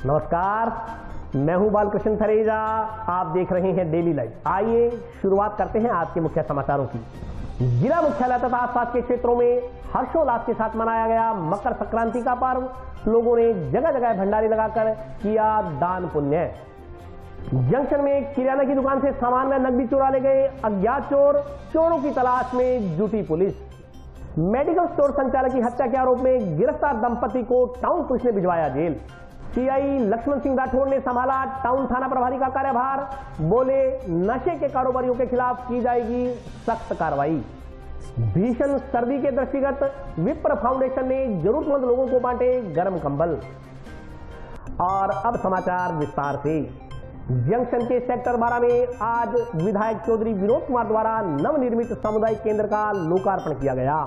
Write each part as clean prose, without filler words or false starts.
नमस्कार, मैं हूं बालकृष्ण थरेजा। आप देख रहे हैं डेली लाइव। आइए शुरुआत करते हैं आज के मुख्य समाचारों की। जिला मुख्यालय तथा आसपास के क्षेत्रों में हर्षोल्लास के साथ मनाया गया मकर संक्रांति का पर्व। लोगों ने जगह जगह भंडारे लगाकर किया दान पुण्य। जंक्शन में किराना की दुकान से सामान व नकदी चुरा ले गए अज्ञात चोर। चोरों की तलाश में जुटी पुलिस। मेडिकल स्टोर संचालक की हत्या के आरोप में गिरफ्तार दंपति को टाउन पुलिस ने भिजवाया जेल। सीआई लक्ष्मण सिंह राठौड़ ने संभाला टाउन थाना प्रभारी का कार्यभार। बोले, नशे के कारोबारियों के खिलाफ की जाएगी सख्त कार्रवाई। भीषण सर्दी के दृष्टिगत विप्र फाउंडेशन ने जरूरतमंद लोगों को बांटे गर्म कंबल। और अब समाचार विस्तार से। जंक्शन के सेक्टर 12 में आज विधायक चौधरी विनोद कुमार द्वारा नवनिर्मित सामुदायिक केंद्र का लोकार्पण किया गया।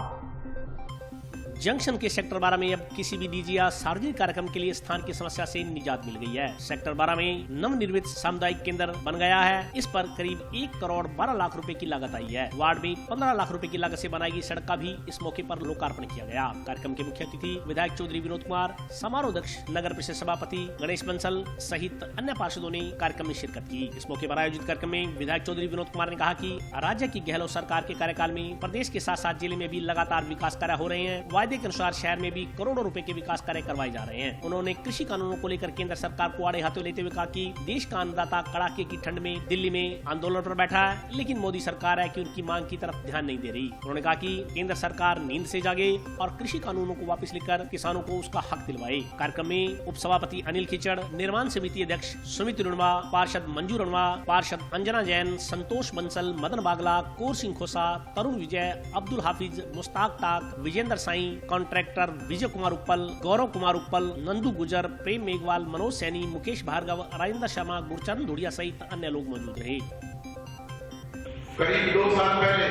जंक्शन के सेक्टर 12 में अब किसी भी निजी या सार्वजनिक कार्यक्रम के लिए स्थान की समस्या से निजात मिल गई है। सेक्टर 12 में नवनिर्मित सामुदायिक केंद्र बन गया है। इस पर करीब 1 करोड़ 12 लाख रुपए की लागत आई है। वार्ड में 15 लाख रुपए की लागत से बनाई गई सड़क का भी इस मौके पर लोकार्पण किया गया। कार्यक्रम के मुख्य अतिथि विधायक चौधरी विनोद कुमार, समारोह अध्यक्ष नगर परिषद सभापति गणेश बंसल सहित अन्य पार्षदों ने कार्यक्रम में शिरकत की। इस मौके पर आयोजित कार्यक्रम में विधायक चौधरी विनोद कुमार ने कहा कि राज्य की गहलोत सरकार के कार्यकाल में प्रदेश के साथ साथ जिले में भी लगातार विकास कार्य हो रहे हैं। वायदे के अनुसार शहर में भी करोड़ों रुपए के विकास कार्य करवाए जा रहे हैं। उन्होंने कृषि कानूनों को लेकर केंद्र सरकार को आड़े हाथों लेते हुए कहा कि देश का अन्नदाता कड़ाके की ठंड में दिल्ली में आंदोलन पर बैठा है, लेकिन मोदी सरकार है कि उनकी मांग की तरफ ध्यान नहीं दे रही। उन्होंने कहा कि केंद्र सरकार नींद से जागे और कृषि कानूनों को वापस लेकर किसानों को उसका हक दिलवाए। कार्यक्रम में उप सभापति अनिल खिचड़, निर्माण समिति अध्यक्ष सुमित रुणवा, पार्षद मंजू रुणवा, पार्षद अंजना जैन, संतोष बंसल, मदन बागला, कोर सिंह खोसा, तरुण विजय, अब्दुल हाफिज, मुश्ताक ताक, विजेंद्र साई, कॉन्ट्रैक्टर विजय कुमार उप्पल, गौरव कुमार उप्पल, नंदू गुजर, प्रेम मेघवाल, मनोज सैनी, मुकेश भार्गव, राजेंद्र शर्मा, गुरचरण धुड़िया सहित अन्य लोग मौजूद रहे। करीब 2 साल पहले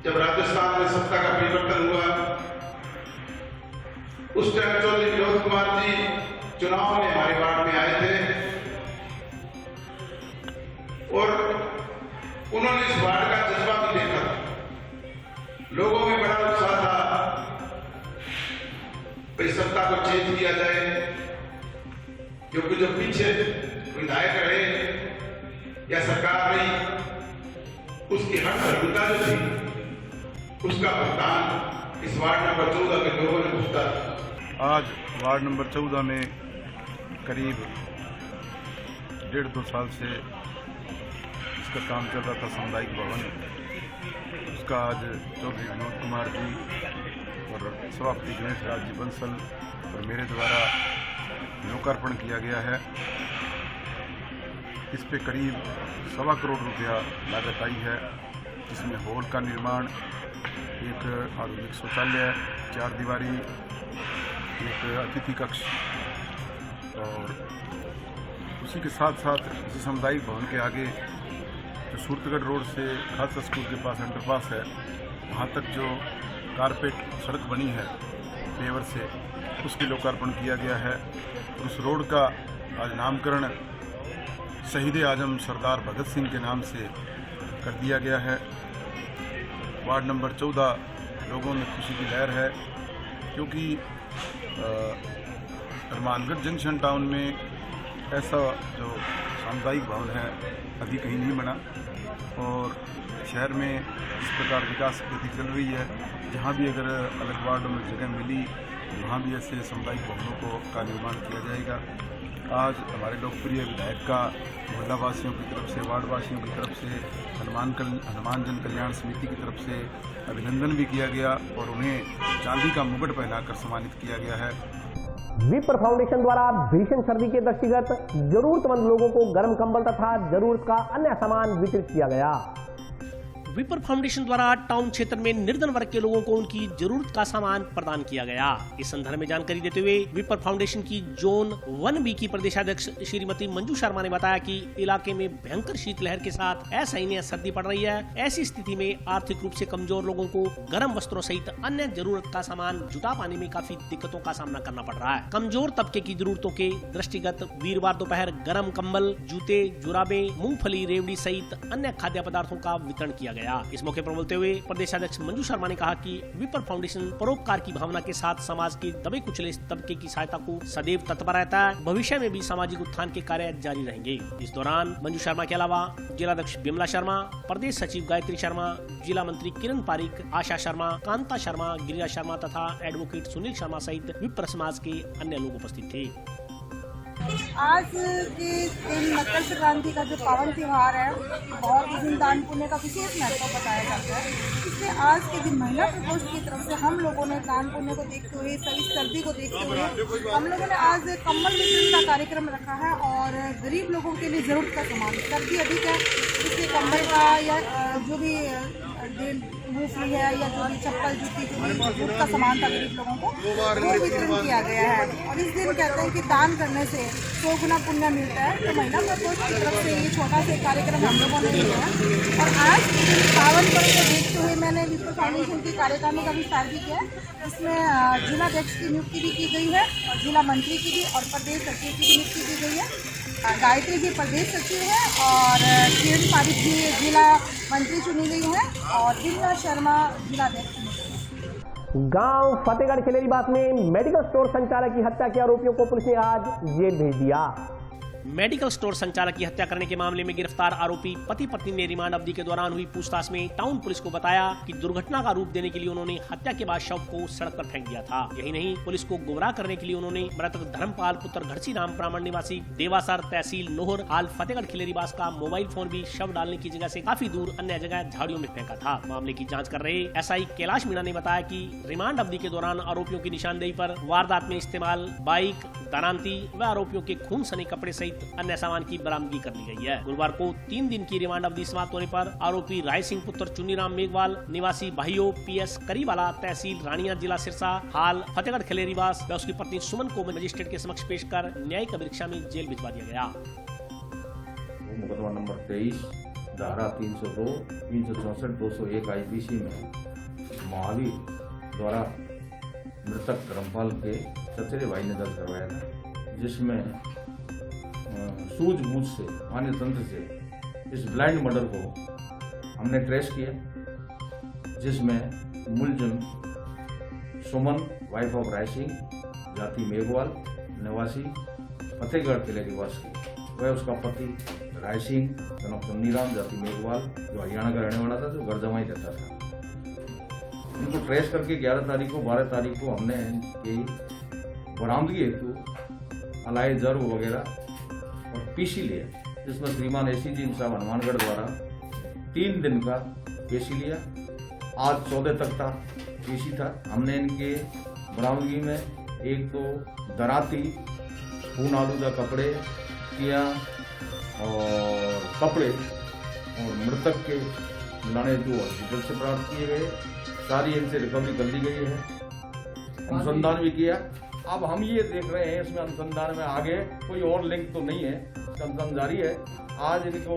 जब राजस्थान में सत्ता का परिवर्तन हुआ, उस टाइम चौधरी विनोद कुमार जी चुनाव में हमारे वार्ड में आए थे और उन्होंने इस वार्ड का जज्बा भी देखा। लोगों में बड़ा उत्साह था भाई सत्ता को चेंज किया जाए, क्योंकि जो पीछे विधायक रहे या सरकार रही उसकी हर सर्वता जो थी उसका भुगतान इस वार्ड नंबर 14 के लोगों ने पूछता। आज वार्ड नंबर 14 में करीब 1.5-2 साल से इसका काम चल रहा था सामुदायिक भवन। उसका आज चौधरी विनोद कुमार जी और सभापति गणेश राज बंसल और मेरे द्वारा लोकार्पण किया गया है। इस पे करीब 1.25 करोड़ रुपया लागत आई है, जिसमें हॉल का निर्माण, एक आधुनिक शौचालय, 4 दीवारी, एक अतिथि कक्ष और उसी के साथ साथ इसी सामुदायिक भवन के आगे जो सूरतगढ़ रोड से खालसा स्कूल के पास अंडरपास है, वहाँ तक जो कारपेट सड़क बनी है पेवर से, उसकी लोकार्पण किया गया है। उस रोड का आज नामकरण शहीद आजम सरदार भगत सिंह के नाम से कर दिया गया है। वार्ड नंबर 14 लोगों में खुशी की लहर है, क्योंकि हनुमानगढ़ जंक्शन टाउन में ऐसा जो सामुदायिक भवन है अभी कहीं नहीं बना और शहर में इस प्रकार विकास की गति चल रही है। जहाँ भी अगर अलग वार्डों में जगह मिली वहाँ भी ऐसे सामुदायिक भवनों का निर्माण किया जाएगा। आज हमारे लोकप्रिय विधायक का मोहल्लावासियों की तरफ से, वार्डवासियों की तरफ से, हनुमान जन कल्याण समिति की तरफ से अभिनंदन भी किया गया और उन्हें चांदी का मुकुट पहनाकर सम्मानित किया गया है। विप्र फाउंडेशन द्वारा भीषण सर्दी के दृष्टिगत जरूरतमंद लोगों को गर्म कंबल तथा जरूरत का अन्य सामान वितरित किया गया। विप्र फाउंडेशन द्वारा टाउन क्षेत्र में निर्धन वर्ग के लोगों को उनकी जरूरत का सामान प्रदान किया गया। इस संदर्भ में जानकारी देते हुए विप्र फाउंडेशन की जोन 1B की प्रदेशाध्यक्ष श्रीमती मंजू शर्मा ने बताया कि इलाके में भयंकर शीतलहर के साथ असहनीय सर्दी पड़ रही है। ऐसी स्थिति में आर्थिक रूप से कमजोर लोगों को गर्म वस्त्रों सहित अन्य जरूरत का सामान जुटा पाने में काफी दिक्कतों का सामना करना पड़ रहा है। कमजोर तबके की जरूरतों के दृष्टिगत वीरवार दोपहर गर्म कंबल, जूते, जुराबे, मूंगफली, रेवड़ी सहित अन्य खाद्य पदार्थों का वितरण किया गया। गया। इस मौके पर बोलते हुए प्रदेशाध्यक्ष मंजू शर्मा ने कहा कि विपर फाउंडेशन परोपकार की भावना के साथ समाज के दबे कुचले तबके की सहायता को सदैव तत्पर रहता है। भविष्य में भी सामाजिक उत्थान के कार्य जारी रहेंगे। इस दौरान मंजू शर्मा के अलावा जिलाध्यक्ष बिमला शर्मा, प्रदेश सचिव गायत्री शर्मा, जिला मंत्री किरण पारिक, आशा शर्मा, कांता शर्मा, गिरिजा शर्मा तथा एडवोकेट सुनील शर्मा सहित विप्र समाज के अन्य लोग उपस्थित थे। आज के दिन मकर संक्रांति का जो पावन त्योहार है, बहुत इस दिन दान पुण्य का विशेष महत्व बताया जाता है। इसलिए आज के दिन महिला प्रकोष्ठ की तरफ से हम लोगों ने दान पुण्य को देखते हुए, इस सर्दी को देखते हुए हम लोगों ने आज कम्बल वितरण का कार्यक्रम रखा है और गरीब लोगों के लिए जरूरत का सामान, सर्दी अधिक है इसलिए कम्बल का या जो भी मूंगफली है या जो भी चप्पल जूती जो भी जरूरत का सामान था गरीब लोगों को वो वितरण किया गया है। और इस दिन कहते हैं कि दान करने से 100 गुना पुण्य मिलता है। तो महिला प्रकोष्ठ की तरफ से ये छोटा सा कार्यक्रम हम लोगों ने लिया है और आज पावन पर्व को देखते हुए मैंने विप्र फाउंडेशन की कार्यकारिणी का विस्तार भी किया है। इसमें जिलाध्यक्ष की नियुक्ति भी की गई है और जिला मंत्री की भी और प्रदेश सचिव की नियुक्ति की गई है। गायत्री जी प्रदेश सचिव है और किरण पारिक जी जिला मंत्री चुनी गई है और बिमला शर्मा जिलाध्यक्ष। गांव फतेहगढ़ खिलेरीबास में मेडिकल स्टोर संचालक की हत्या के आरोपियों को पुलिस ने आज जेल भेज दिया। मेडिकल स्टोर संचालक की हत्या करने के मामले में गिरफ्तार आरोपी पति पत्नी ने रिमांड अवधि के दौरान हुई पूछताछ में टाउन पुलिस को बताया कि दुर्घटना का रूप देने के लिए उन्होंने हत्या के बाद शव को सड़क पर फेंक दिया था। यही नहीं, पुलिस को गुमराह करने के लिए उन्होंने मृतक धर्मपाल पुत्र घड़सी राम ब्राह्मण निवासी देवासर तहसील नोहर हाल फतेहगढ़ खिलेरीबास का मोबाइल फोन भी शव डालने की जगह से काफी दूर अन्य जगह झाड़ियों में फेंका था। मामले की जाँच कर रहे SI कैलाश मीणा ने बताया कि रिमांड अवधि के दौरान आरोपियों की निशानदेही पर वारदात में इस्तेमाल बाइक, दानांती व आरोपियों के खून सने कपड़े सहित अन्य सामान की बरामदगी कर ली गई है। गुरुवार को 3 दिन की रिमांड अवधि समाप्त होने पर आरोपी राय सिंह पुत्र चुन्नीराम मेघवाल निवासी भाइयों PS करीवाला तहसील रानिया जिला सिरसा हाल फतेहगढ़ खिलेरीबास व उसकी पत्नी सुमन को मजिस्ट्रेट के समक्ष पेश कर न्यायिक अभिरक्षा में जेल भिजवा दिया गया। मुकदमा नंबर 23 धारा 302, 364, 201 IPC में महावीर द्वारा मृतक धर्मपाल के चचेरे भाई ने दर्ज करवाया था, जिसमें सूझबूझ से मान्य तंत्र से इस ब्लाइंड मर्डर को हमने ट्रेस किया, जिसमें मुलजिम सुमन वाइफ ऑफ राय सिंह जाति मेघवाल निवासी फतेहगढ़ खिलेरीबास की, वह उसका पति राय सिंह चुन्नीराम जाति मेघवाल जो हरियाणा का रहने वाला था, जो घर जमाई रहता था। इनको ट्रेस करके 11 तारीख को 12 तारीख को हमने इनकी बरामदगी हेतु अलाय जर्ब वगैरह और PC लिया, जिसमें श्रीमान ACG साहब हनुमानगढ़ द्वारा 3 दिन का पेशी लिया। आज 14 तक का पेशी था। हमने इनके बरामदगी में एक तो दराती, खून आलूदा कपड़े किया और कपड़े और मृतक के लाने जो हॉस्पिटल से प्राप्त किए गए, सारी इनसे रिकवरी कर ली गई है। अनुसंधान भी किया। अब हम ये देख रहे हैं इसमें अनुसंधान में आगे कोई और लिंक तो नहीं है, अनुसंधान जारी है। आज इनको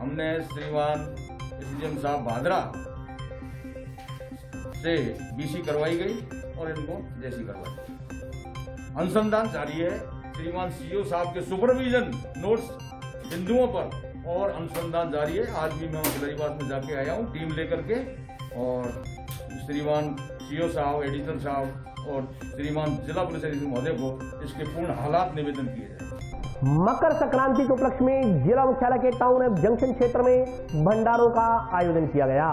हमने श्रीमान SDM साहब भादरा से BC करवाई गई और इनको JC करवाई। अनुसंधान जारी है। श्रीमान CO साहब के सुपरविजन नोट्स बिंदुओं पर और अनुसंधान जारी है। आज भी मैं खिलेरीबास में जाके आया हूँ टीम लेकर के, और श्रीमान CO साहब, एडिटर साहब और श्रीमान जिला पुलिस अधीक्षक महोदय को इसके पूर्ण हालात निवेदन किए जाए। मकर संक्रांति के उपलक्ष्य में जिला मुख्यालय के टाउन एवं जंक्शन क्षेत्र में भंडारों का आयोजन किया गया।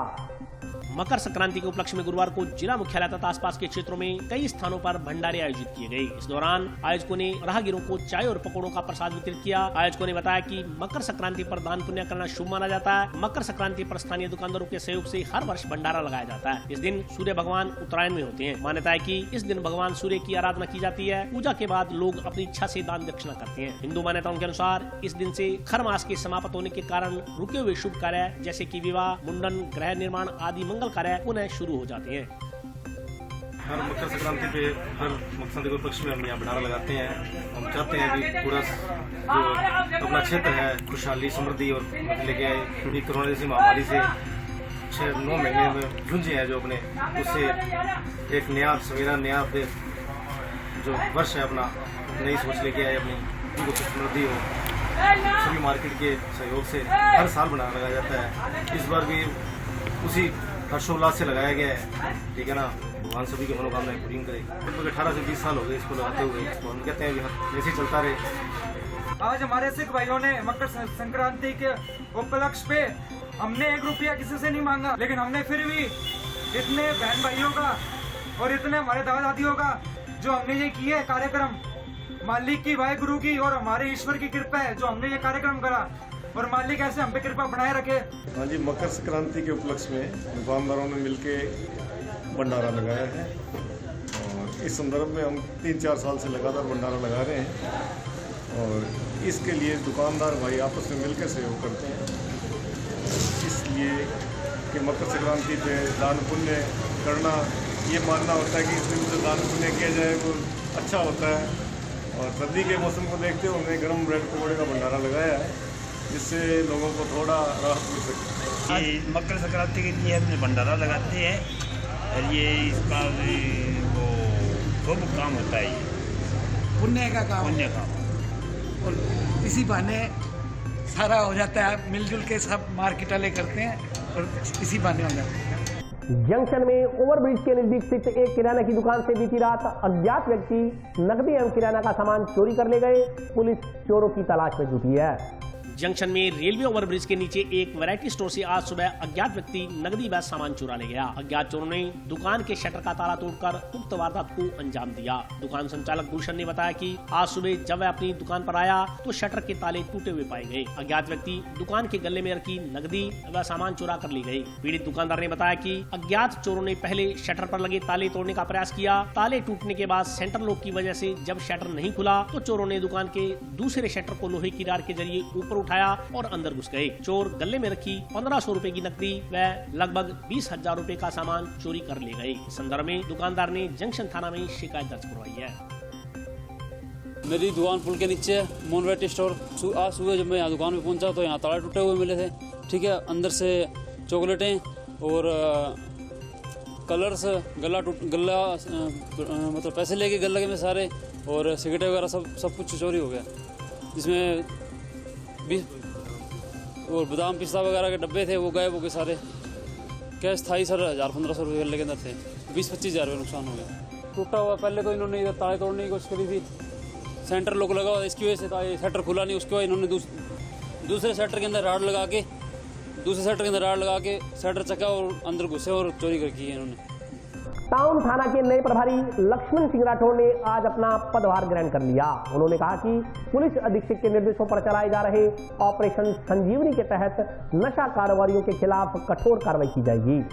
मकर संक्रांति के उपलक्ष्य में गुरुवार को जिला मुख्यालय तथा आसपास के क्षेत्रों में कई स्थानों पर भंडारे आयोजित किए गए। इस दौरान आयोजकों ने राहगीरों को चाय और पकौड़ों का प्रसाद वितरित किया। आयोजकों ने बताया कि मकर संक्रांति पर दान पुण्य करना शुभ माना जाता है। मकर संक्रांति पर स्थानीय दुकानदारों के सहयोग से हर वर्ष भंडारा लगाया जाता है। इस दिन सूर्य भगवान उत्तरायण में होते हैं। मान्यता है कि इस दिन भगवान सूर्य की आराधना की जाती है। पूजा के बाद लोग अपनी इच्छा से दान दक्षिणा करते हैं। हिंदू मान्यताओं के अनुसार इस दिन से खर मास के समाप्त होने के कारण रुके हुए शुभ कार्य जैसे कि विवाह, मुंडन, गृह निर्माण आदि मंगल कार्य पुनः शुरू हो जाते हैं। हर मकर संक्रांति पे हर मकर संक्रांति के उपलक्ष्य में हम यहाँ भंडारा लगाते हैं। हम चाहते हैं कि पूरा जो अपना क्षेत्र है खुशहाली समृद्धि और लेके आए। क्योंकि कोरोना जैसी महामारी से 6-9 महीने में झुंझे हैं जो अपने, उससे एक नया सवेरा नया जो वर्ष है अपना नई सोच लेके आए, अपनी कुछ समृद्धि हो। सभी मार्केट के सहयोग से हर साल भंडारा लगाया जाता है। इस बार भी उसी हर्षोल्लास से लगाया गया है। ठीक है ना, भगवान सभी की मनोकामनाएं पूरी करे। लगभग 18 से 20 साल हो गए इसको लगाते हुए, तो हम कहते हैं कि ऐसे चलता रहे। आज हमारे सिख भाइयों ने मकर संक्रांति के उपलक्ष्य पे हमने 1 रुपया किसी से नहीं मांगा, लेकिन हमने फिर भी इतने बहन भाइयों का और इतने हमारे दादा दादियों का जो हमने ये किया है कार्यक्रम, मालिक की, वाहे गुरु की और हमारे ईश्वर की कृपा है जो हमने ये कार्यक्रम करा, और मालिक ऐसे हम पे कृपा बनाए रखे। हाँ जी, मकर संक्रांति के उपलक्ष्य में दुकानदारों ने मिलके भंडारा लगाया है और इस संदर्भ में हम 3-4 साल से लगातार भंडारा लगा रहे हैं और इसके लिए दुकानदार भाई आपस में मिलकर सहयोग करते हैं, इसलिए कि मकर संक्रांति पे दान पुण्य करना, ये मानना होता है कि इस दिन जो दान पुण्य किया जाए वो अच्छा होता है। और सर्दी के मौसम को देखते हुए हमने गर्म ब्रेड पकौड़े का भंडारा लगाया है, जिससे लोगों को थोड़ा राहत मिल सके। ये मकर संक्रांति के लिए हमने भंडारा लगाते हैं और ये इसका वो शुभ काम होता है, ये पुण्य का काम, पुण्य काम, और इसी बहाने सारा हो जाता है, मिलजुल के सब मार्केट वाले करते हैं और इसी बहाने हो जाता है। जंक्शन में ओवरब्रिज के नजदीक स्थित एक किराना की दुकान से बीती रात अज्ञात व्यक्ति नकदी एवं किराना का सामान चोरी कर ले गए। पुलिस चोरों की तलाश में जुटी है। जंक्शन में रेलवे ओवरब्रिज के नीचे एक वैरायटी स्टोर से आज सुबह अज्ञात व्यक्ति नकदी व सामान चुरा ले गया। अज्ञात चोरों ने दुकान के शटर का ताला तोड़कर उक्त वारदात को अंजाम दिया। दुकान संचालक गुलशन ने बताया कि आज सुबह जब वह अपनी दुकान पर आया तो शटर के ताले टूटे हुए पाए गए। अज्ञात व्यक्ति दुकान के गले में रखी नकदी व सामान चुरा कर ले गए। पीड़ित दुकानदार ने बताया कि अज्ञात चोरों ने पहले शटर पर लगे ताले तोड़ने का प्रयास किया। ताले टूटने के बाद सेंटर लॉक की वजह से जब शटर नहीं खुला तो चोरों ने दुकान के दूसरे शटर को लोहे की राड के जरिए ऊपर उठाया और अंदर घुस गए। चोर गले में रखी 1500 रुपए की नकदी व लगभग 20,000 रुपए का सामान चोरी कर ले गए। इस संदर्भ में दुकानदार ने जंक्शन थाना में शिकायत दर्ज करवाई है। मेरी दुकान पुल के नीचे मोन वैरायटी स्टोर। आज सुबह जब मैं यहाँ दुकान में पहुंचा तो यहाँ ताले टूटे हुए मिले थे। ठीक है, अंदर से चॉकलेटें और कलर्स, गला मतलब पैसे लेके गल लगे में सारे, और सिगरेट वगैरह सब कुछ चोरी हो गया। जिसमें और बादाम पिस्ता वगैरह के डब्बे थे वो गायब हो गए सारे। कैश था ही सर 1000-1500 रुपये गले के अंदर थे। 20-25 हज़ार रुपये नुकसान हो गया। टूटा हुआ, पहले तो इन्होंने इधर ताले तोड़ने की कोशिश करी थी, सेंटर लॉक लगा हुआ, इसकी वजह से था ये शटर खुला नहीं। उसके बाद इन्होंने दूसरे शटर के अंदर राड लगा के शटर चका और अंदर घुसे और चोरी कर की है इन्होंने। टाउन थाना के नए प्रभारी लक्ष्मण सिंह राठौड़ ने आज अपना पदभार ग्रहण कर लिया। उन्होंने कहा कि पुलिस अधीक्षक के निर्देशों पर चलाए जा रहे ऑपरेशन संजीवनी के तहत नशा कारोबारियों के खिलाफ कठोर कार्रवाई की जाएगी।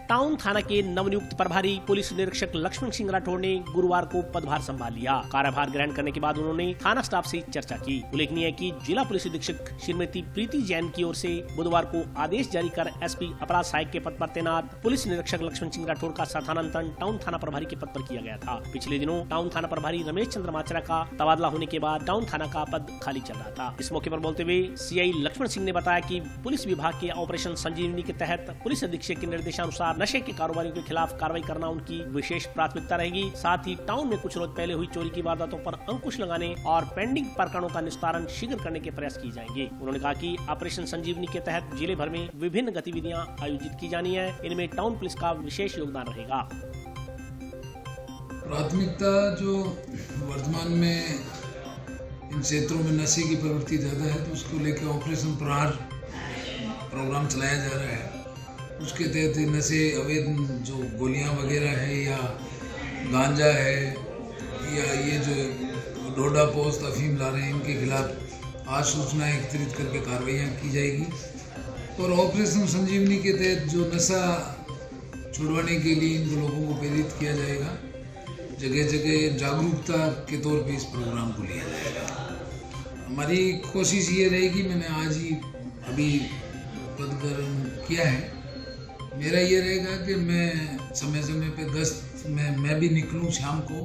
टाउन थाना के नवनियुक्त प्रभारी पुलिस निरीक्षक लक्ष्मण सिंह राठौड़ ने गुरुवार को पदभार संभाल लिया। कार्यभार ग्रहण करने के बाद उन्होंने थाना स्टाफ से चर्चा की। उल्लेखनीय है कि जिला पुलिस अधीक्षक श्रीमती प्रीति जैन की ओर से बुधवार को आदेश जारी कर एसपी अपराध सहायक के पद पर तैनात पुलिस निरीक्षक लक्ष्मण सिंह राठौड़ का स्थानांतरण टाउन थाना प्रभारी के पद पर किया गया था। पिछले दिनों टाउन थाना प्रभारी रमेश चंद्र माचरा का तबादला होने के बाद टाउन थाना का पद खाली चल रहा था। इस मौके पर बोलते हुए सीआई लक्ष्मण सिंह ने बताया कि पुलिस विभाग के ऑपरेशन संजीवनी के तहत पुलिस अधीक्षक के निर्देशानुसार नशे के कारोबारियों के खिलाफ कार्रवाई करना उनकी विशेष प्राथमिकता रहेगी। साथ ही टाउन में कुछ रोज पहले हुई चोरी की वारदातों पर अंकुश लगाने और पेंडिंग प्रकरणों का निस्तारण शीघ्र करने के प्रयास किए जाएंगे। उन्होंने कहा कि ऑपरेशन संजीवनी के तहत जिले भर में विभिन्न गतिविधियां आयोजित की जानी है। इनमें टाउन पुलिस का विशेष योगदान रहेगा। प्राथमिकता जो वर्तमान में इन क्षेत्रों में नशे की प्रवृत्ति ज्यादा है, तो उसको लेकर ऑपरेशन प्रहार प्रोग्राम चलाया जा रहा है। उसके तहत नशे अवैध जो गोलियां वगैरह है या गांजा है या ये जो डोडा पोस्त अफीम ला रहे हैं, इनके खिलाफ आज सूचना एकत्रित करके कार्रवाइयाँ की जाएगी। और ऑपरेशन संजीवनी के तहत जो नशा छुड़वाने के लिए इन लोगों को प्रेरित किया जाएगा, जगह जगह जागरूकता के तौर पे इस प्रोग्राम को लिया जाएगा। हमारी कोशिश ये रहेगी, मैंने आज ही अभी पद ग्रहण किया है, मेरा ये रहेगा कि मैं समय समय पे गश्त में मैं भी निकलूं शाम को,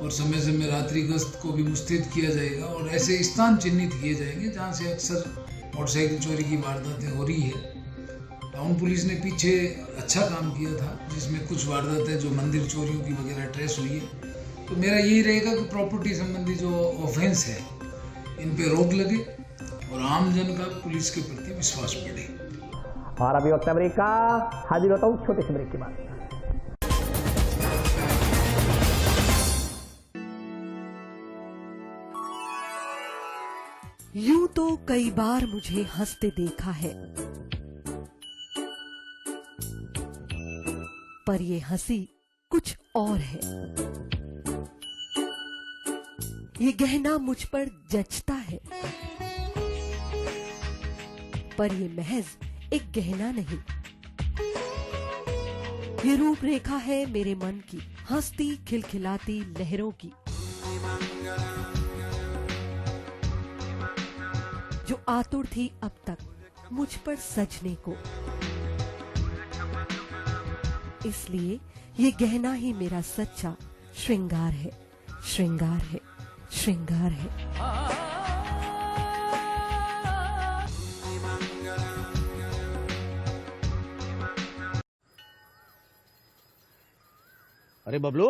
और समय समय रात्रि गश्त को भी मुस्तैद किया जाएगा और ऐसे स्थान चिन्हित किए जाएंगे जहां से अक्सर मोटरसाइकिल चोरी की वारदातें हो रही है। टाउन पुलिस ने पीछे अच्छा काम किया था, जिसमें कुछ वारदातें जो मंदिर चोरियों की वगैरह ट्रेस हुई है। तो मेरा यही रहेगा कि प्रॉपर्टी संबंधी जो ऑफेंस है इन पे रोक लगे और आम जन का पुलिस के प्रति विश्वास बढ़े। और अभी वक्त ब्रेक का, हाजिर होता हूँ छोटे से ब्रेक के बाद। यूं तो कई बार मुझे हंसते देखा है, पर ये हंसी कुछ और है। ये गहना मुझ पर जचता है, पर ये महज एक गहना नहीं, ये रूपरेखा है मेरे मन की, हंसती खिलखिलाती लहरों की, जो आतुर थी अब तक मुझ पर सजने को। इसलिए ये गहना ही मेरा सच्चा श्रृंगार है, श्रृंगार है, श्रृंगार है। अरे बबलू,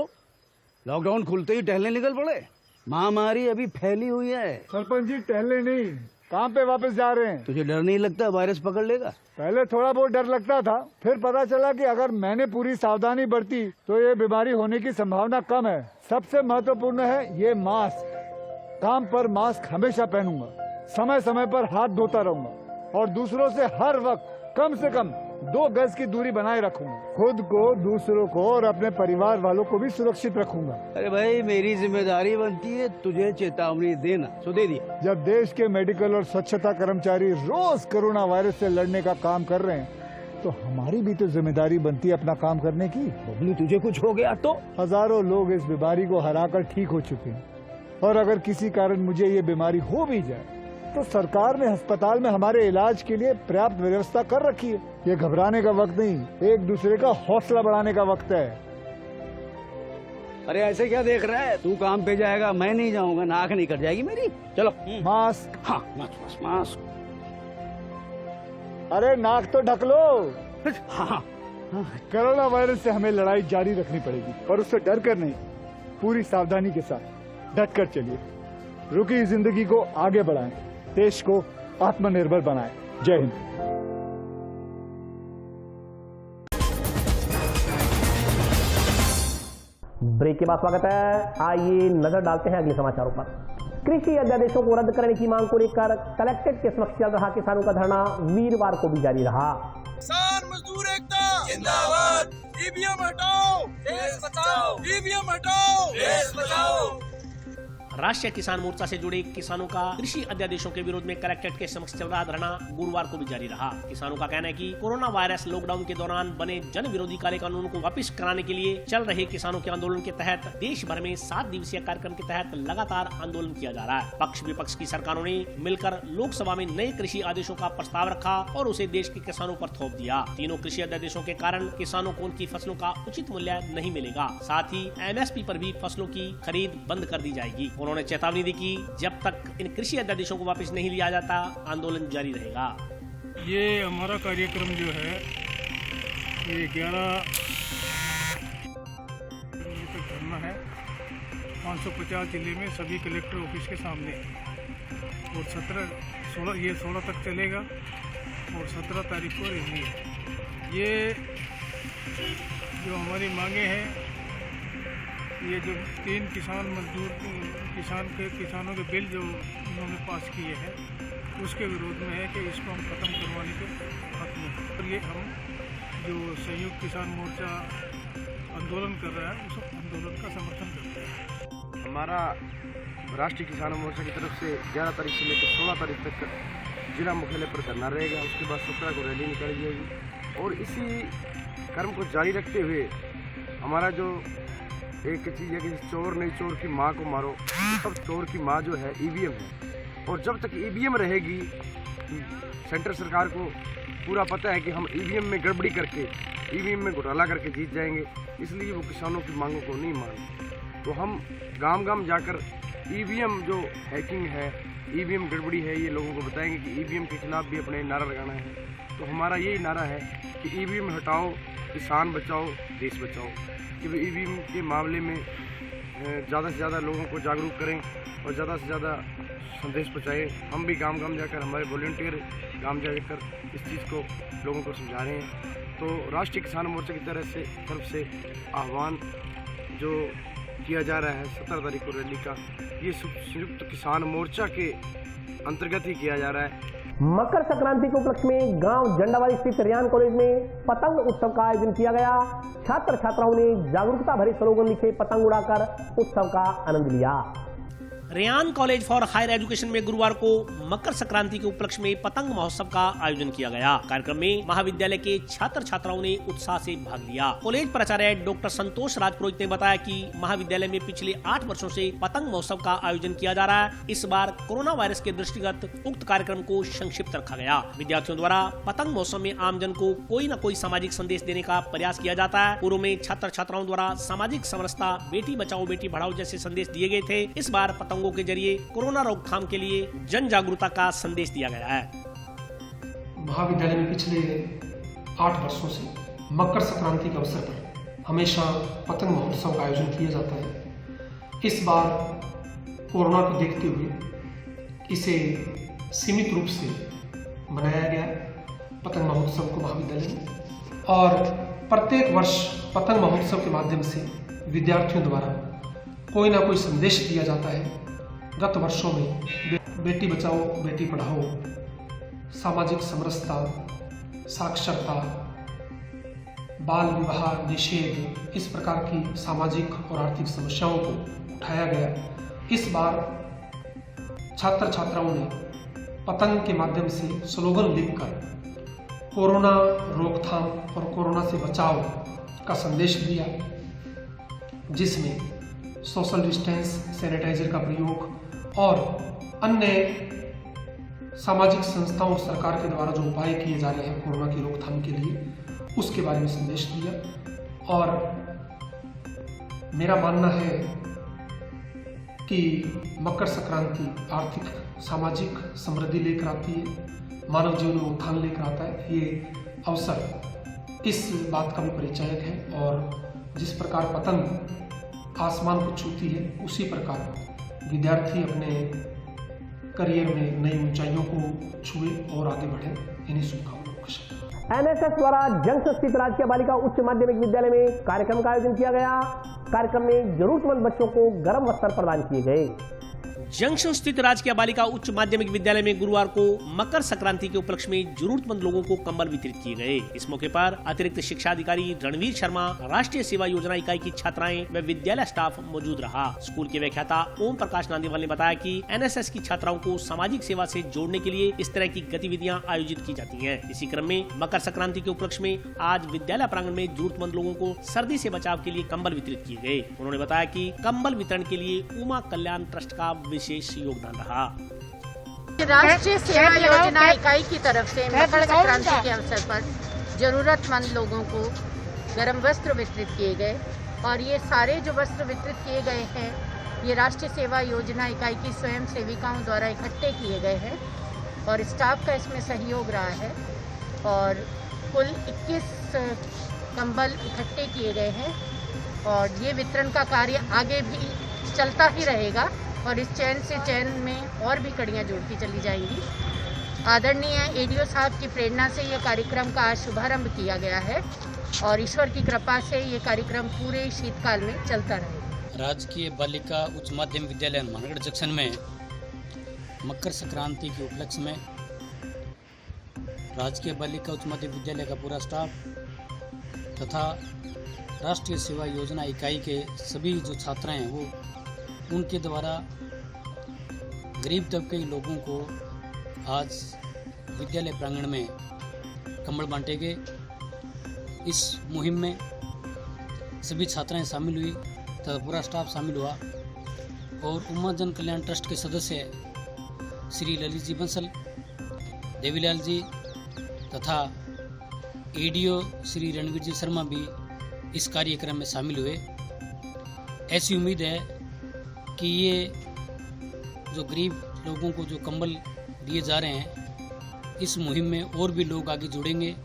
लॉकडाउन खुलते ही टहलने निकल पड़े। महामारी अभी फैली हुई है। सरपंच जी टहलने नहीं, काम पे वापस जा रहे हैं। तुझे डर नहीं लगता वायरस पकड़ लेगा? पहले थोड़ा बहुत डर लगता था, फिर पता चला कि अगर मैंने पूरी सावधानी बरती तो ये बीमारी होने की संभावना कम है। सबसे महत्वपूर्ण है ये मास्क। काम पर मास्क हमेशा पहनूंगा, समय समय पर हाथ धोता रहूंगा और दूसरों से हर वक्त कम से कम 2 गज की दूरी बनाए रखूंगा। खुद को, दूसरों को और अपने परिवार वालों को भी सुरक्षित रखूंगा। अरे भाई, मेरी जिम्मेदारी बनती है तुझे चेतावनी देना, सो दे दिया। जब देश के मेडिकल और स्वच्छता कर्मचारी रोज कोरोना वायरस से लड़ने का काम कर रहे हैं, तो हमारी भी तो जिम्मेदारी बनती है अपना काम करने की। बबलू, तुझे कुछ हो गया तो? हजारों लोग इस बीमारी को हराकर ठीक हो चुके हैं, और अगर किसी कारण मुझे ये बीमारी हो भी जाए तो सरकार ने अस्पताल में हमारे इलाज के लिए पर्याप्त व्यवस्था कर रखी है। ये घबराने का वक्त नहीं, एक दूसरे का हौसला बढ़ाने का वक्त है। अरे ऐसे क्या देख रहा है? तू काम पे जाएगा, मैं नहीं जाऊंगा, नाक नहीं कट जाएगी मेरी। चलो मास्क। हाँ, मास्क मास्क। अरे नाक तो ढक लो। हाँ। कोरोना वायरस से हमें लड़ाई जारी रखनी पड़ेगी, पर उससे डर कर नहीं, पूरी सावधानी के साथ डट कर चलिए। रुकी जिंदगी को आगे बढ़ाएं, देश को आत्मनिर्भर बनाएं। जय हिंद। ब्रेक के बाद स्वागत है। आइए नजर डालते हैं अगले समाचारों पर। कृषि अध्यादेशों को रद्द करने की मांग को लेकर कलेक्ट्रेट के समक्ष चल रहा किसानों का धरना वीरवार को भी जारी रहा। किसान मजदूर एकता जिंदाबाद। ईवीएम हटाओ, देश बचाओ। ईवीएम हटाओ, देश बचाओ। राष्ट्रीय किसान मोर्चा से जुड़े किसानों का कृषि अध्यादेशों के विरोध में कलेक्ट्रेट के समक्ष चल रहा धरना गुरुवार को भी जारी रहा। किसानों का कहना है कि कोरोना वायरस लॉकडाउन के दौरान बने जन विरोधी कार्य कानूनों को वापस कराने के लिए चल रहे किसानों के आंदोलन के तहत देश भर में 7 दिवसीय कार्यक्रम के तहत लगातार आंदोलन किया जा रहा है। पक्ष विपक्ष की सरकारों ने मिलकर लोकसभा में नए कृषि आदेशों का प्रस्ताव रखा और उसे देश के किसानों पर थोप दिया। तीनों कृषि अध्यादेशों के कारण किसानों को उनकी फसलों का उचित मूल्य नहीं मिलेगा, साथ ही MSP पर भी फसलों की खरीद बंद कर दी जाएगी। उन्होंने चेतावनी दी कि जब तक इन कृषि अध्यादेशों को वापस नहीं लिया जाता आंदोलन जारी रहेगा। ये हमारा कार्यक्रम जो है ये 11 तक धरना है 550 जिले में सभी कलेक्टर ऑफिस के सामने, और 16 तक चलेगा और 17 तारीख को रैली है। ये जो हमारी मांगे हैं, ये जो 3 किसानों के बिल जो उन्होंने पास किए हैं उसके विरोध में है कि इसको हम ख़त्म करवाने के हक में। और ये हम जो संयुक्त किसान मोर्चा आंदोलन कर रहा है उस आंदोलन का समर्थन करते हैं। हमारा राष्ट्रीय किसान मोर्चा की तरफ से 11 तारीख से लेकर 16 तारीख तक जिला मुख्यालय पर धरना रहेगा। उसके बाद 17 को रैली निकाली जाएगी और इसी कर्म को जारी रखते हुए हमारा जो एक चीज़ है कि चोर नहीं चोर की माँ को मारो, सब चोर की माँ जो है EVM है। और जब तक EVM रहेगी, सेंटर सरकार को पूरा पता है कि हम EVM में गड़बड़ी करके, EVM में घोटाला करके जीत जाएंगे, इसलिए वो किसानों की मांगों को नहीं मानते। तो हम गांव गांव जाकर EVM जो हैकिंग है, EVM गड़बड़ी है, ये लोगों को बताएंगे कि EVM के खिलाफ भी अपने नारा लगाना है। तो हमारा यही नारा है कि EVM हटाओ, किसान बचाओ, देश बचाओ। कि EVM के मामले में ज़्यादा से ज़्यादा लोगों को जागरूक करें और ज़्यादा से ज़्यादा संदेश पहुँचाए। हम भी गांव गांव जाकर, हमारे वॉलंटियर गांव जाकर इस चीज़ को लोगों को समझा रहे हैं। तो राष्ट्रीय किसान मोर्चा की तरफ से आह्वान जो किया जा रहा है 17 तारीख को रैली का, ये संयुक्त किसान मोर्चा के अंतर्गत ही किया जा रहा है। मकर संक्रांति के उपलक्ष्य में गांव जंडावाली स्थित रियान कॉलेज में पतंग उत्सव का आयोजन किया गया। छात्र छात्राओं ने जागरूकता भरे स्लोगन लिखे पतंग उड़ाकर उत्सव का आनंद लिया। Ryan college for higher education में गुरुवार को मकर संक्रांति के उपलक्ष्य में पतंग महोत्सव का आयोजन किया गया। कार्यक्रम में महाविद्यालय के छात्र छात्राओं ने उत्साह से भाग लिया। कॉलेज प्राचार्य डॉक्टर संतोष राजपुरोहित ने बताया कि महाविद्यालय में पिछले 8 वर्षों से पतंग महोत्सव का आयोजन किया जा रहा है। इस बार कोरोना वायरस के दृष्टिगत उक्त कार्यक्रम को संक्षिप्त रखा गया। विद्यार्थियों द्वारा पतंग महोत्सव में आमजन को कोई न कोई सामाजिक संदेश देने का प्रयास किया जाता है। पूर्व में छात्र छात्राओं द्वारा सामाजिक समरसता, बेटी बचाओ बेटी पढ़ाओ जैसे संदेश दिए गए थे। इस बार पतंगों के जरिए कोरोना रोकथाम के लिए जन जागरूकता का संदेश दिया गया है। महाविद्यालय में पिछले 8 वर्षों से मकर संक्रांति के अवसर पर हमेशा पतंग महोत्सव का आयोजन किया जाता है। इस बार कोरोना को देखते हुए इसे सीमित रूप से मनाया गया पतंग महोत्सव को महाविद्यालय में, और प्रत्येक वर्ष पतंग महोत्सव के माध्यम से विद्यार्थियों द्वारा कोई ना कोई संदेश दिया जाता है। गत वर्षों में बेटी बचाओ बेटी पढ़ाओ, सामाजिक समरसता, साक्षरता, बाल विवाह निषेध, इस प्रकार की सामाजिक और आर्थिक समस्याओं को उठाया गया। इस बार छात्र छात्राओं ने पतंग के माध्यम से स्लोगन लिखकर कोरोना रोकथाम और कोरोना से बचाव का संदेश दिया, जिसमें सोशल डिस्टेंस, सैनिटाइजर का प्रयोग और अन्य सामाजिक संस्थाओं और सरकार के द्वारा जो उपाय किए जा रहे हैं कोरोना की रोकथाम के लिए, उसके बारे में संदेश दिया। और मेरा मानना है कि मकर संक्रांति आर्थिक सामाजिक समृद्धि लेकर आती है, मानव जीवन में उत्थान लेकर आता है। ये अवसर इस बात का भी परिचायक है, और जिस प्रकार पतंग आसमान को छूती है, उसी प्रकार विद्यार्थी अपने करियर में नई ऊंचाइयों को छुए और आगे बढ़े। इन्हीं शुभकामनाओं के साथ एनएसएस द्वारा जंक्शन स्थित राजकीय बालिका उच्च माध्यमिक विद्यालय में कार्यक्रम का आयोजन किया गया। कार्यक्रम में जरूरतमंद बच्चों को गर्म वस्त्र प्रदान किए गए। जंक्शन स्थित राजकीय बालिका उच्च माध्यमिक विद्यालय में गुरुवार को मकर संक्रांति के उपलक्ष्य में जरूरतमंद लोगों को कंबल वितरित किए गए। इस मौके पर अतिरिक्त शिक्षा अधिकारी रणवीर शर्मा, राष्ट्रीय सेवा योजना इकाई की छात्राएं व विद्यालय स्टाफ मौजूद रहा। स्कूल के व्याख्याता ओम प्रकाश नांदीवाल ने बताया कि एनएसएस की छात्राओं को सामाजिक सेवा से जोड़ने के लिए इस तरह की गतिविधियां आयोजित की जाती है। इसी क्रम में मकर संक्रांति के उपलक्ष्य में आज विद्यालय प्रांगण में जरूरतमंद लोगों को सर्दी से बचाव के लिए कंबल वितरित किए गए। उन्होंने बताया कि कंबल वितरण के लिए उमा कल्याण ट्रस्ट का विशेष योगदान रहा। राष्ट्रीय सेवा योजना इकाई की तरफ से मकर संक्रांति के अवसर पर जरूरतमंद लोगों को गर्म वस्त्र वितरित किए गए, और ये सारे जो वस्त्र वितरित किए गए हैं ये राष्ट्रीय सेवा योजना इकाई की स्वयं सेविकाओं द्वारा इकट्ठे किए गए हैं, और स्टाफ का इसमें सहयोग रहा है। और कुल 21 कंबल इकट्ठे किए गए हैं, और ये वितरण का कार्य आगे भी चलता ही रहेगा, और इस चैन से चैन में और भी कड़ियाँ जोड़ती चली जाएंगी। आदरणीय एडीओ साहब की प्रेरणा से ये कार्यक्रम का आज शुभारंभ किया गया है, और ईश्वर की कृपा से ये कार्यक्रम पूरे शीतकाल में चलता रहेगा। राजकीय बालिका उच्च माध्यमिक विद्यालय मानगढ़ जंक्शन में मकर संक्रांति के उपलक्ष्य में राजकीय बालिका उच्च माध्यमिक विद्यालय का पूरा स्टाफ तथा राष्ट्रीय सेवा योजना इकाई के सभी जो छात्र हैं वो उनके द्वारा गरीब तबके के लोगों को आज विद्यालय प्रांगण में कंबल बांटे गए। इस मुहिम में सभी छात्राएं शामिल हुई तथा पूरा स्टाफ शामिल हुआ, और उमा जन कल्याण ट्रस्ट के सदस्य श्री ललित जी बंसल, देवीलाल जी तथा एडीओ श्री रणवीर जी शर्मा भी इस कार्यक्रम में शामिल हुए। ऐसी उम्मीद है कि ये जो गरीब लोगों को जो कंबल दिए जा रहे हैं, इस मुहिम में और भी लोग आगे जुड़ेंगे।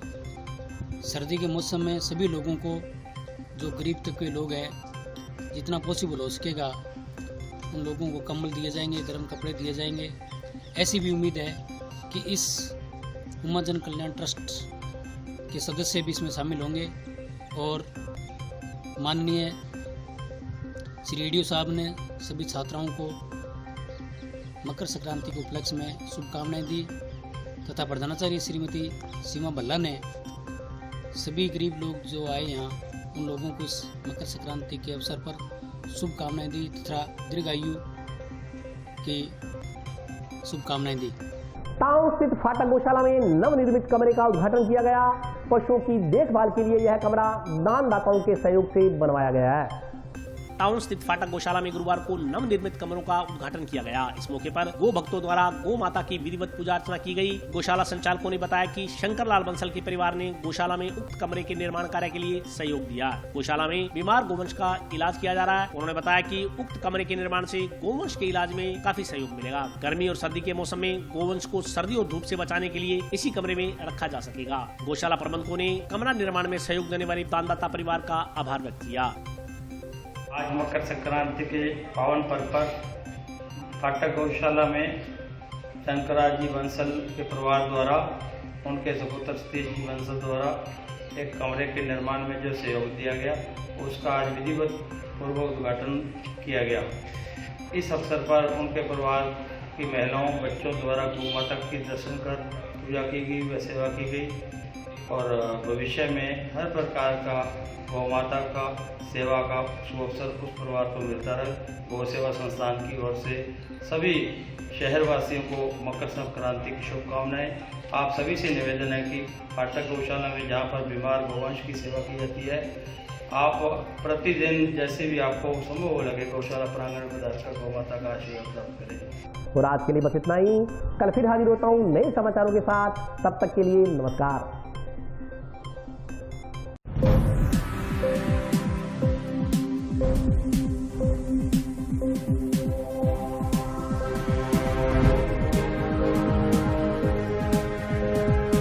सर्दी के मौसम में सभी लोगों को जो गरीब तबके के लोग हैं जितना पॉसिबल हो सकेगा उन लोगों को कंबल दिए जाएंगे, गर्म कपड़े दिए जाएंगे। ऐसी भी उम्मीद है कि इस उम्मा जन कल्याण ट्रस्ट के सदस्य भी इसमें शामिल होंगे और माननीय श्री रेडियो साहब ने सभी छात्राओं को मकर संक्रांति के उपलक्ष्य में शुभकामनाएं दी तथा प्रधानाचार्य श्रीमती सीमा भल्ला ने सभी गरीब लोग जो आए यहाँ उन लोगों को इस मकर संक्रांति के अवसर पर शुभकामनाएं दी तथा दीर्घायु की शुभकामनाएं दी। टाउन स्थित फाटक गौशाला में नवनिर्मित कमरे का उद्घाटन किया गया। पशुओं की देखभाल के लिए यह कमरा दानदाताओं के सहयोग से बनवाया गया है। टाउन स्थित फाटक गौशाला में गुरुवार को नवनिर्मित कमरों का उद्घाटन किया गया। इस मौके पर गो भक्तों द्वारा गौ माता की विधिवत पूजा अर्चना की गई। गौशाला संचालकों ने बताया कि शंकरलाल बंसल के परिवार ने गौशाला में उक्त कमरे के निर्माण कार्य के लिए सहयोग दिया। गौशाला में बीमार गोवंश का इलाज किया जा रहा है। उन्होंने बताया कि उक्त कमरे के निर्माण से गोवंश के इलाज में काफी सहयोग मिलेगा। गर्मी और सर्दी के मौसम में गोवंश को सर्दी और धूप से बचाने के लिए इसी कमरे में रखा जा सकेगा। गौशाला प्रबंधकों ने कमरा निर्माण में सहयोग देने वाले दानदाता परिवार का आभार व्यक्त किया। आज मकर संक्रांति के पावन पर्व पर फाटक गौशाला में शंकरराज जी बंसल के परिवार द्वारा उनके सपुत्र सतीश जी बंसल द्वारा एक कमरे के निर्माण में जो सहयोग दिया गया उसका आज विधिवत पूर्व उद्घाटन किया गया। इस अवसर पर उनके परिवार की महिलाओं बच्चों द्वारा गौ माता के दर्शन कर पूजा की गई व सेवा की गई और भविष्य में हर प्रकार का गौ माता का सेवा का शुभ अवसर उस परिवार को मिलता रहे। गौ सेवा संस्थान की ओर से सभी शहरवासियों को मकर संक्रांति की शुभकामनाएं। आप सभी से निवेदन है कि फाटक गौशाला में जहां पर बीमार गौवंश की सेवा की जाती है आप प्रतिदिन जैसे भी आपको संभव लगे गौशाला प्रांगण में दर्शक गौ माता का आशीर्वाद प्राप्त करें। और आज के लिए बस इतना ही। कल फिर हाजिर होता हूँ नए समाचारों के साथ। तब तक के लिए नमस्कार। Thank you.